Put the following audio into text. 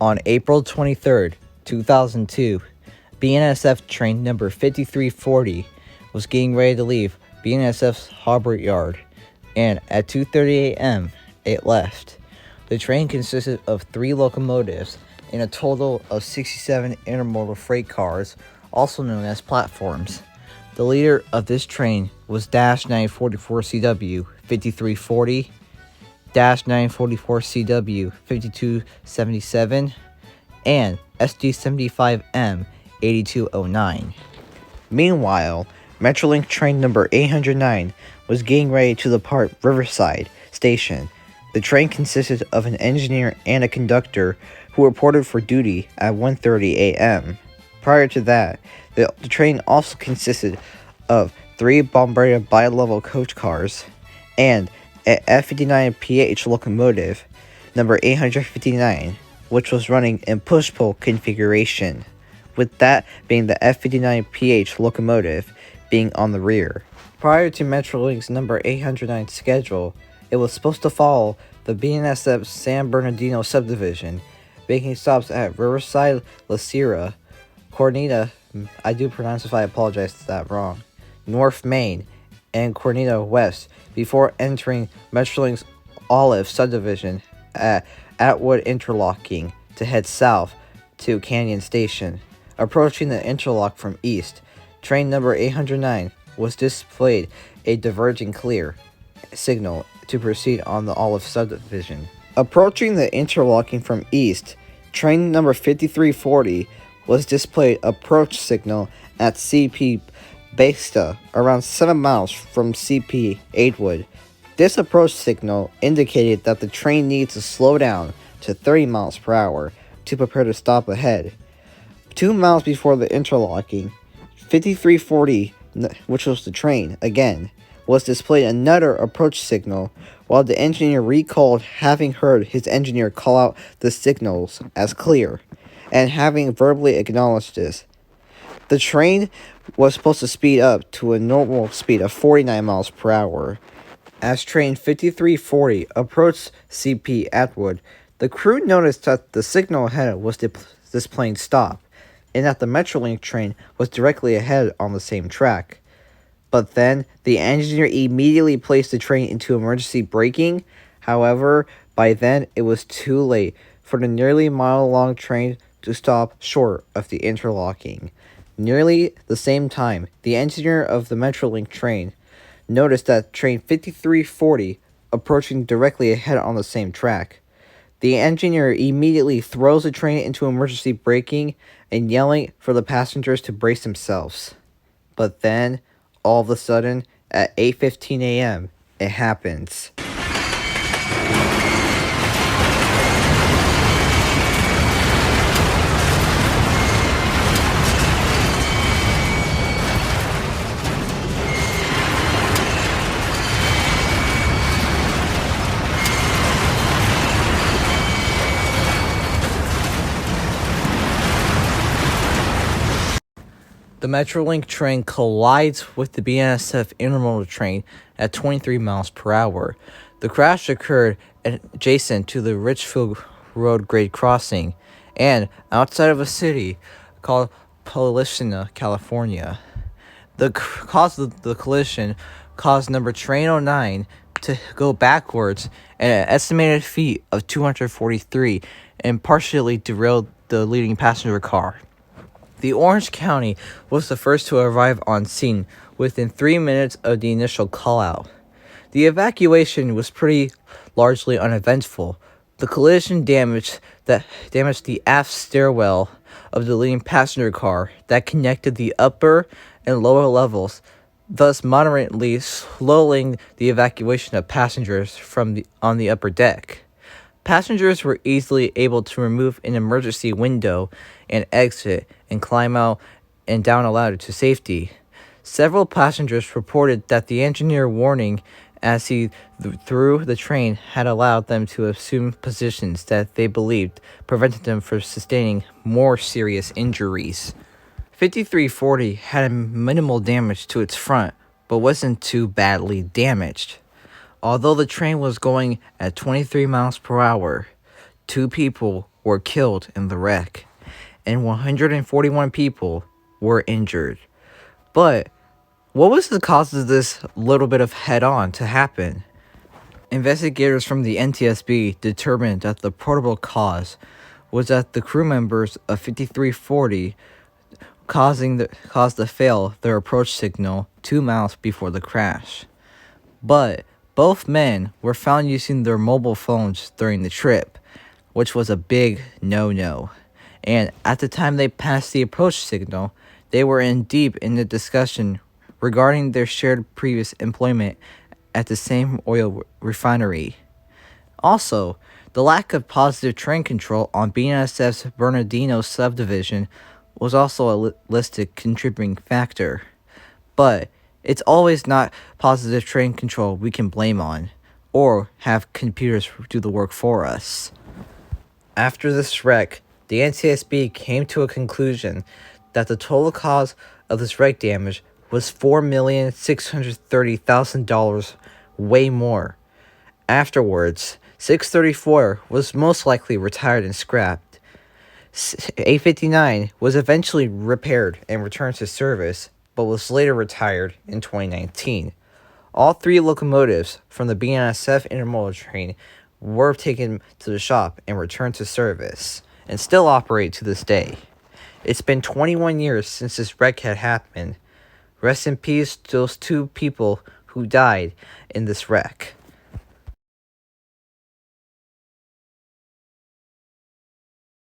On April 23rd, 2002, BNSF train number 5340 was getting ready to leave BNSF's harbor yard, and at 2:30 a.m. it left. The train consisted of 3 locomotives and a total of 67 intermodal freight cars, also known as platforms. The leader of this train was -944CW 5340, -944CW 5277, and SD75M 8209. Meanwhile, Metrolink train number 809 was getting ready to depart Riverside Station. The train consisted of an engineer and a conductor who reported for duty at 1:30 a.m. Prior to that, the train also consisted of 3 Bombardier bi-level coach cars and an F59PH locomotive, number 859, which was running in push-pull configuration, with that being the F59PH locomotive being on the rear. Prior to Metrolink's number 809 schedule, it was supposed to follow the BNSF San Bernardino subdivision, making stops at Riverside, La Sierra, Cornita, I do pronounce if I apologize if that's wrong, North Main, and Cornita West before entering Metrolink's Olive subdivision at Atwood Interlocking to head south to Canyon Station. Approaching the interlock from east, train number 809 was displayed a diverging clear signal to proceed on the Olive subdivision. Approaching the interlocking from east, train number 5340 was displayed approach signal at CP Basta, around 7 miles from CP Atwood. This approach signal indicated that the train needs to slow down to 30 miles per hour to prepare to stop ahead. 2 miles before the interlocking, 5340, which was the train again, was displayed another approach signal, while the engineer recalled having heard his engineer call out the signals as clear, and having verbally acknowledged this. The train was supposed to speed up to a normal speed of 49 miles per hour. As train 5340 approached CP Atwood, the crew noticed that the signal ahead was displaying stop, and that the Metrolink train was directly ahead on the same track. But then, the engineer immediately placed the train into emergency braking. However, by then it was too late for the nearly mile-long train to stop short of the interlocking. Nearly the same time, the engineer of the Metrolink train noticed that train 5340 approaching directly ahead on the same track. The engineer immediately throws the train into emergency braking and yelling for the passengers to brace themselves. But then, all of a sudden, at 8:15 a.m., it happens. The Metrolink train collides with the BNSF intermodal train at 23 miles per hour. The crash occurred adjacent to the Richfield Road grade crossing and outside of a city called Placentia, California. The cause of the collision caused number train 09 to go backwards at an estimated feet of 243 and partially derailed the leading passenger car. The Orange County was the first to arrive on scene within 3 minutes of the initial call-out. The evacuation was pretty largely uneventful. The collision damaged the aft stairwell of the leading passenger car that connected the upper and lower levels, thus moderately slowing the evacuation of passengers on the upper deck. Passengers were easily able to remove an emergency window and exit and climb out and down a ladder to safety. Several passengers reported that the engineer warning as he threw the train had allowed them to assume positions that they believed prevented them from sustaining more serious injuries. 5340 had minimal damage to its front, but wasn't too badly damaged. Although the train was going at 23 miles per hour, 2 people were killed in the wreck, and 141 people were injured. But what was the cause of this little bit of head-on to happen? Investigators from the NTSB determined that the probable cause was that the crew members of 5340 caused to fail their approach signal 2 miles before the crash. But both men were found using their mobile phones during the trip, which was a big no-no. And at the time they passed the approach signal, they were in deep in the discussion regarding their shared previous employment at the same oil refinery. Also, the lack of positive train control on BNSF's Bernardino subdivision was also a listed contributing factor. But it's always not positive train control we can blame on, or have computers do the work for us. After this wreck, the NTSB came to a conclusion that the total cause of this wreck damage was $4,630,000, way more. Afterwards, 634 was most likely retired and scrapped. 859 was eventually repaired and returned to service, but was later retired in 2019. All 3 locomotives from the BNSF intermodal train were taken to the shop and returned to service, and still operate to this day. It's been 21 years since this wreck had happened. Rest in peace to those 2 people who died in this wreck.